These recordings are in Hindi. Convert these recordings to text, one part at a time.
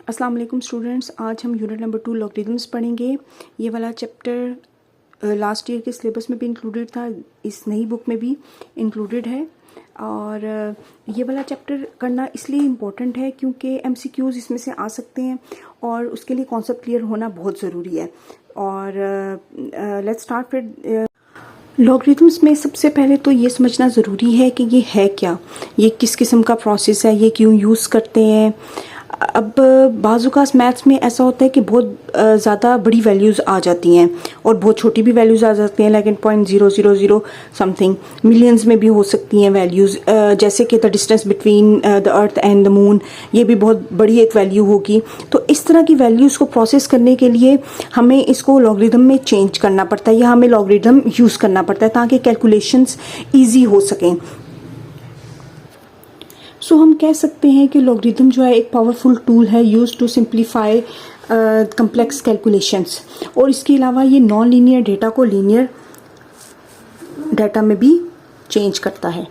अस्सलाम वालेकुम स्टूडेंट्स, आज हम यूनिट नंबर 2 लॉगरिथम्स पढ़ेंगे। ये वाला चैप्टर लास्ट ईयर के सिलेबस में भी इंक्लूडेड था, इस नई बुक में भी इंक्लूडेड है। और ये वाला चैप्टर करना इसलिए इम्पोर्टेंट है क्योंकि एमसीक्यूज़ इसमें से आ सकते हैं और उसके लिए कॉन्सेप्ट क्लियर होना बहुत ज़रूरी है। और लेट्स स्टार्ट विद लॉगरिथम्स में सबसे पहले तो ये समझना ज़रूरी है कि ये है क्या, ये किस किस्म का प्रोसेस है, ये क्यों यूज़ करते हैं। अब बाज़ मैथ्स में ऐसा होता है कि बहुत ज़्यादा बड़ी वैल्यूज़ आ जाती हैं और बहुत छोटी भी वैल्यूज़ आ जाती हैं, लेकिन 0.000 समथिंग मिलियंस में भी हो सकती हैं वैल्यूज़। जैसे कि the distance between the earth and the moon, ये भी बहुत बड़ी एक वैल्यू होगी। तो इस तरह की वैल्यूज़ को प्रोसेस करने के लिए हमें इसको लॉगरिथम में चेंज करना पड़ता है या हमें लॉगरिथम यूज़ करना पड़ता है ताकि कैलकुलेशंस ईजी हो सकें। सो हम कह सकते हैं कि लॉगरिथम जो है एक पावरफुल टूल है use to simplify complex calculations. और इसके अलावा ये नॉन लीनियर डेटा को लीनियर डाटा में भी चेंज करता है।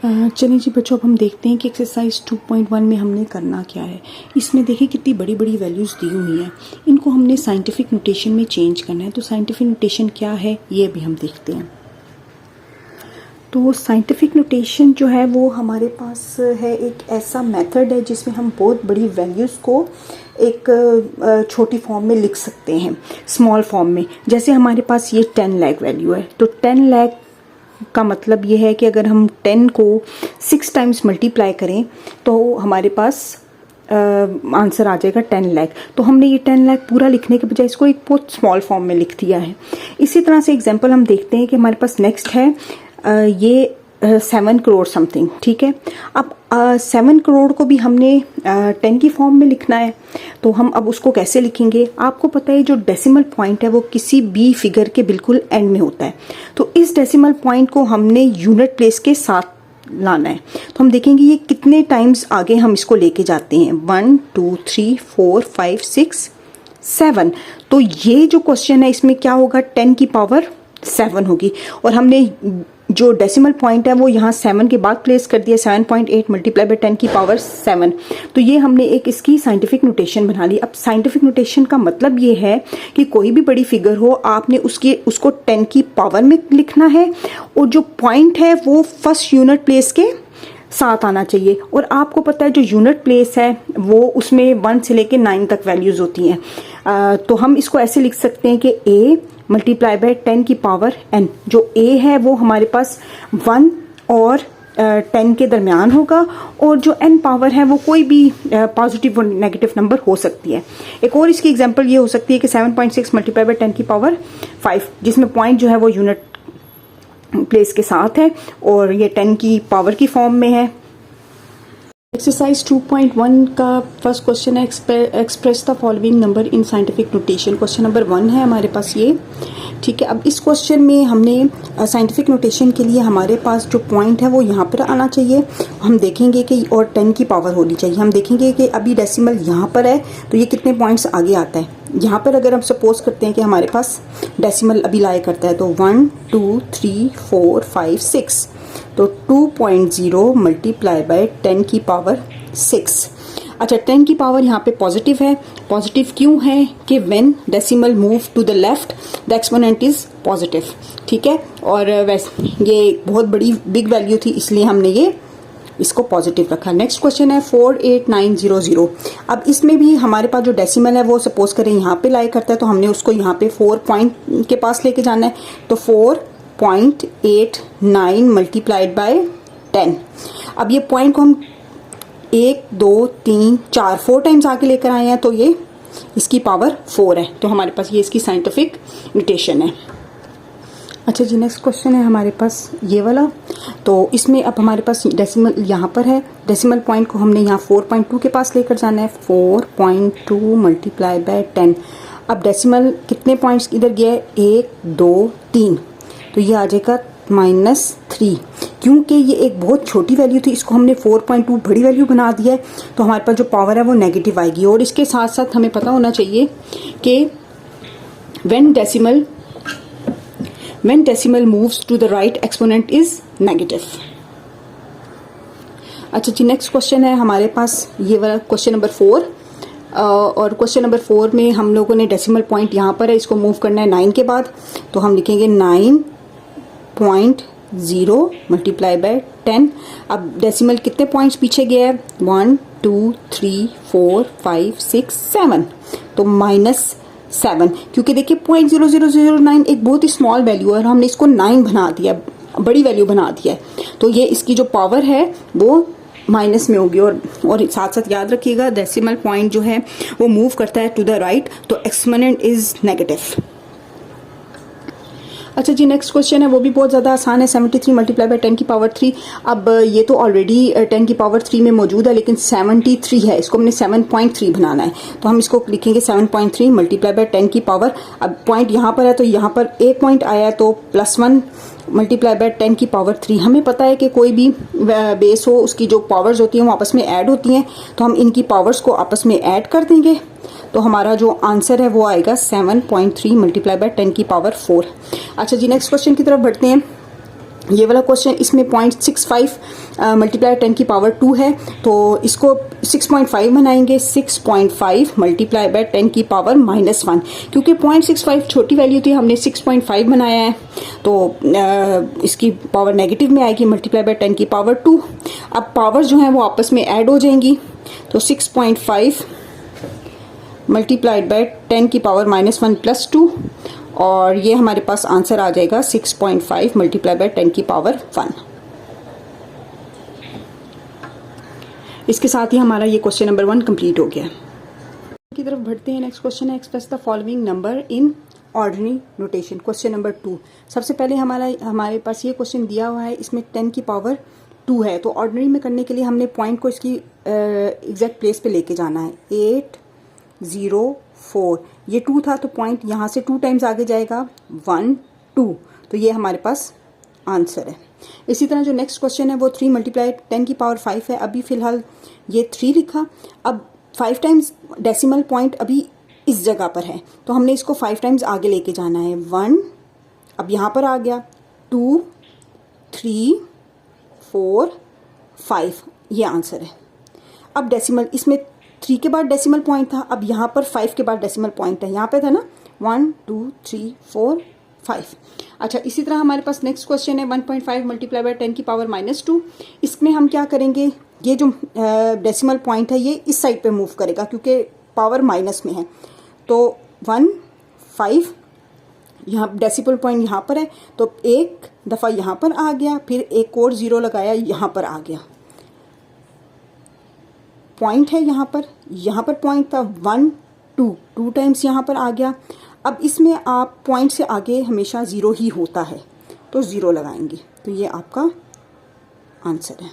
चलिए जी बच्चों, अब हम देखते हैं कि एक्सरसाइज 2.1 में हमने करना क्या है। इसमें देखिए कितनी बड़ी बड़ी वैल्यूज़ दी हुई हैं, इनको हमने साइंटिफिक नोटेशन में चेंज करना है। तो साइंटिफिक नोटेशन क्या है ये भी हम देखते हैं। तो साइंटिफिक नोटेशन जो है वो हमारे पास है एक ऐसा मेथड है जिसमें हम बहुत बड़ी वैल्यूज़ को एक छोटी फॉर्म में लिख सकते हैं, स्मॉल फॉर्म में। जैसे हमारे पास ये 10 लाख वैल्यू है, तो 10 लाख का मतलब ये है कि अगर हम 10 को 6 टाइम्स मल्टीप्लाई करें तो हमारे पास आंसर आ जाएगा 10 लाख। तो हमने ये 10 लाख पूरा लिखने के बजाय इसको एक बहुत स्मॉल फॉर्म में लिख दिया है। इसी तरह से एग्जांपल हम देखते हैं कि हमारे पास नेक्स्ट है ये 7 करोड़ समथिंग, ठीक है। अब 7 करोड़ को भी हमने 10 की फॉर्म में लिखना है, तो हम अब उसको कैसे लिखेंगे। आपको पता है जो डेसिमल पॉइंट है वो किसी भी फिगर के बिल्कुल एंड में होता है, तो इस डेसिमल पॉइंट को हमने यूनिट प्लेस के साथ लाना है। तो हम देखेंगे ये कितने टाइम्स आगे हम इसको लेके जाते हैं, 1 2 3 4 5 6 7। तो ये जो क्वेश्चन है इसमें क्या होगा, 10 की पावर 7 होगी। और हमने जो डेसिमल पॉइंट है वो यहाँ 7 के बाद प्लेस कर दिया, 7.8 मल्टीप्लाई बाय 10 की पावर 7। तो ये हमने एक इसकी साइंटिफिक नोटेशन बना ली। अब साइंटिफिक नोटेशन का मतलब ये है कि कोई भी बड़ी फिगर हो आपने उसको 10 की पावर में लिखना है और जो पॉइंट है वो फर्स्ट यूनिट प्लेस के साथ आना चाहिए। और आपको पता है जो यूनिट प्लेस है वो उसमें 1 से लेके 9 तक वैल्यूज होती हैं। तो हम इसको ऐसे लिख सकते हैं कि a मल्टीप्लाई बाय 10 की पावर n। जो a है वो हमारे पास 1 और 10 के दरमियान होगा, और जो n पावर है वो कोई भी पॉजिटिव और नेगेटिव नंबर हो सकती है। एक और इसकी एग्जांपल ये हो सकती है कि 7.6 मल्टीप्लाई बाय 10 की पावर 5, जिसमें पॉइंट जो है वो यूनिट प्लेस के साथ है और ये 10 की पावर की फॉर्म में है। एक्सरसाइज 2.1 का फर्स्ट क्वेश्चन है express the following number in scientific notation. Question number 1 है हमारे पास ये, ठीक है। अब इस क्वेश्चन में हमने साइंटिफिक नोटेशन के लिए हमारे पास जो पॉइंट है वो यहाँ पर आना चाहिए। हम देखेंगे कि और 10 की पावर होनी चाहिए। हम देखेंगे कि अभी डेसिमल यहाँ पर है तो ये कितने पॉइंट्स आगे आता है। यहाँ पर अगर हम सपोज करते हैं कि हमारे पास डेसिमल अभी लाई करता है तो 1 2 3 4 5 6, तो 2.0 मल्टीप्लाई बाय 10 की पावर 6। अच्छा, 10 की पावर यहाँ पे पॉजिटिव है। पॉजिटिव क्यों है कि when decimal move to the left the exponent is positive, ठीक है। और वैसे ये बहुत बड़ी बिग वैल्यू थी इसलिए हमने ये इसको पॉजिटिव रखा। नेक्स्ट क्वेश्चन है 48900। अब इसमें भी हमारे पास जो डेसिमल है वो सपोज करें यहाँ पे लाई करता है, तो हमने उसको यहाँ पे 4 पॉइंट के पास लेके जाना है। तो 4.89 मल्टीप्लाइड बाय 10। अब ये पॉइंट को हम 1 2 3 4 4 टाइम्स आगे लेकर आए हैं, तो ये इसकी पावर 4 है। तो हमारे पास ये इसकी साइंटिफिक नोटेशन है। अच्छा जी, नेक्स्ट क्वेश्चन है हमारे पास ये वाला। तो इसमें अब हमारे पास डेसिमल यहाँ पर है, डेसिमल पॉइंट को हमने यहाँ 4.2 के पास लेकर जाना है। 4.2 मल्टीप्लाई बाय 10। अब डेसिमल कितने पॉइंट्स इधर गया है, 1 2 3, तो ये आ जाएगा -3। क्योंकि ये एक बहुत छोटी वैल्यू थी, इसको हमने 4.2 बड़ी वैल्यू बना दिया है, तो हमारे पास जो पावर है वो नेगेटिव आएगी। और इसके साथ साथ हमें पता होना चाहिए कि when decimal moves to the right exponent is negative. अच्छा जी, नेक्स्ट क्वेश्चन है हमारे पास ये वाला क्वेश्चन नंबर 4। और क्वेश्चन नंबर 4 में हम लोगों ने डेसिमल पॉइंट यहाँ पर है, इसको मूव करना है 9 के बाद, तो हम लिखेंगे 9.0 मल्टीप्लाई बाय 10। अब डेसिमल कितने पॉइंट्स पीछे गया है, 1 2 3 4 5 6 7, तो -7, क्योंकि देखिए 0.0009 एक बहुत ही स्मॉल वैल्यू है और हमने इसको 9 बना दिया, बड़ी वैल्यू बना दिया है, तो ये इसकी जो पावर है वो माइनस में होगी। और साथ साथ याद रखिएगा डेसिमल पॉइंट जो है वो मूव करता है टू द राइट, तो एक्सपोनेंट इज नेगेटिव। अच्छा जी, नेक्स्ट क्वेश्चन है, वो भी बहुत ज़्यादा आसान है, 73 मल्टीप्लाई बाय 10 की पावर 3। अब ये तो ऑलरेडी 10 की पावर 3 में मौजूद है, लेकिन 73 है, इसको हमने 7.3 बनाना है, तो हम इसको लिखेंगे 7.3 मल्टीप्लाई बाय 10 की पावर। अब पॉइंट यहाँ पर है, तो यहाँ पर एक पॉइंट आया, तो +1 मल्टीप्लाई बाय 10 की पावर 3। हमें पता है कि कोई भी बेस हो उसकी जो पावर्स होती हैं वो आपस में ऐड होती हैं, तो हम इनकी पावर्स को आपस में ऐड कर देंगे, तो हमारा जो आंसर है वो आएगा 7.3 मल्टीप्लाई बाय 10 की पावर 4। अच्छा जी, नेक्स्ट क्वेश्चन की तरफ बढ़ते हैं। ये वाला क्वेश्चन, इसमें 0.65 मल्टीप्लाई 10 की पावर 2 है, तो इसको 6.5 बनाएंगे। 6.5 मल्टीप्लाई बाय 10 की पावर -1, क्योंकि 0.65 छोटी वैल्यू थी, हमने 6.5 बनाया है, तो इसकी पावर नेगेटिव में आएगी, मल्टीप्लाई बाय 10 की पावर 2। अब पावर जो है वो आपस में ऐड हो जाएंगी, तो 6.5 मल्टीप्लाइड बाय 10 की पावर -1 + 2, और ये हमारे पास आंसर आ जाएगा 6.5 मल्टीप्लाई बाय 10 की पावर 1। इसके साथ ही हमारा ये क्वेश्चन नंबर 1 कंप्लीट हो गया। की तरफ बढ़ते हैं। नेक्स्ट क्वेश्चन है, express the following number in ordinary notation. Question number 2। सबसे पहले हमारे पास ये क्वेश्चन दिया हुआ है, इसमें 10 की पावर 2 है, तो ऑर्डिनरी में करने के लिए हमने पॉइंट को इसकी एग्जैक्ट प्लेस पे लेके जाना है। 8 0 4, ये 2 था, तो पॉइंट यहाँ से 2 टाइम्स आगे जाएगा, 1 2, तो ये हमारे पास आंसर है। इसी तरह जो नेक्स्ट क्वेश्चन है वो 3 मल्टीप्लाई 10 की पावर 5 है। अभी फिलहाल ये 3 लिखा, अब 5 टाइम्स डेसिमल पॉइंट अभी इस जगह पर है, तो हमने इसको 5 टाइम्स आगे लेके जाना है। 1, अब यहाँ पर आ गया, 2 3 4 5, ये आंसर है। अब डेसिमल, इसमें 3 के बाद डेसिमल पॉइंट था, अब यहाँ पर 5 के बाद डेसिमल पॉइंट है, यहाँ पे था ना 1 2 3 4 5। अच्छा, इसी तरह हमारे पास नेक्स्ट क्वेश्चन है 1.5 मल्टीप्लाई बाय 10 की पावर -2। इसमें हम क्या करेंगे, ये जो डेसिमल पॉइंट है ये इस साइड पे मूव करेगा, क्योंकि पावर माइनस में है, तो 1 5, यहाँ डेसिमल पॉइंट यहाँ पर है, तो एक दफ़ा यहाँ पर आ गया, फिर एक और 0 लगाया, यहाँ पर आ गया, पॉइंट है यहाँ पर पॉइंट था, 1 2 2 टाइम्स यहाँ पर आ गया। अब इसमें आप पॉइंट से आगे हमेशा 0 ही होता है, तो 0 लगाएंगे, तो ये आपका आंसर है।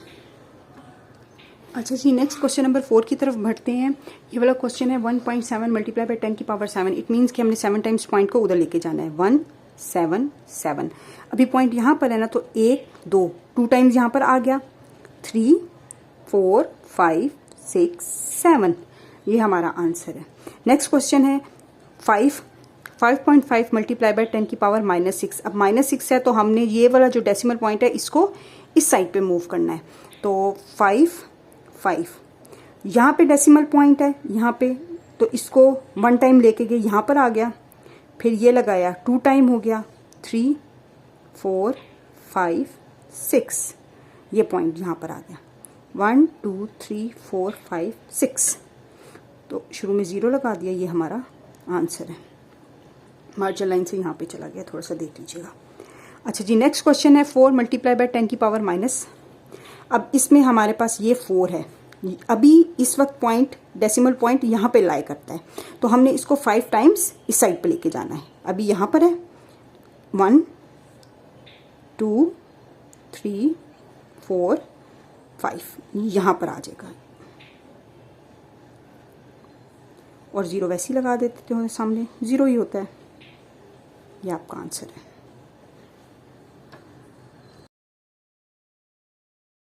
अच्छा जी, नेक्स्ट क्वेश्चन नंबर 4 की तरफ बढ़ते हैं। ये वाला क्वेश्चन है 1.7 मल्टीप्लाई बाय 10 की पावर 7। इट मीन्स कि हमने 7 टाइम्स पॉइंट को उधर लेके जाना है, 1 7 7। अभी पॉइंट यहाँ पर है ना, तो 1 2 2 टाइम्स यहाँ पर आ गया, 3 4 5 6 7, ये हमारा आंसर है। नेक्स्ट क्वेश्चन है 5.5 मल्टीप्लाई बाय 10 की पावर -6। अब -6 है, तो हमने ये वाला जो डेसिमल पॉइंट है इसको इस साइड पे मूव करना है, तो 5 5, यहाँ पे डेसिमल पॉइंट है यहाँ पे, तो इसको 1 टाइम लेके गए, यहाँ पर आ गया, फिर ये लगाया, 2 टाइम हो गया, 3 4 5 6, ये पॉइंट यहाँ पर आ गया, 1 2 3 4 5 6, तो शुरू में 0 लगा दिया, ये हमारा आंसर है। मार्जिन लाइन से यहाँ पे चला गया, थोड़ा सा देख लीजिएगा। अच्छा जी, नेक्स्ट क्वेश्चन है 4 मल्टीप्लाई बाय 10 की पावर -। अब इसमें हमारे पास ये 4 है, अभी इस वक्त पॉइंट डेसिमल पॉइंट यहाँ पे लाई करता है, तो हमने इसको 5 टाइम्स इस साइड पे लेके जाना है। अभी यहाँ पर है 1 2 3 4 5, यहाँ पर आ जाएगा, और 0 वैसे ही लगा देते हो, सामने 0 ही होता है, ये आपका आंसर है।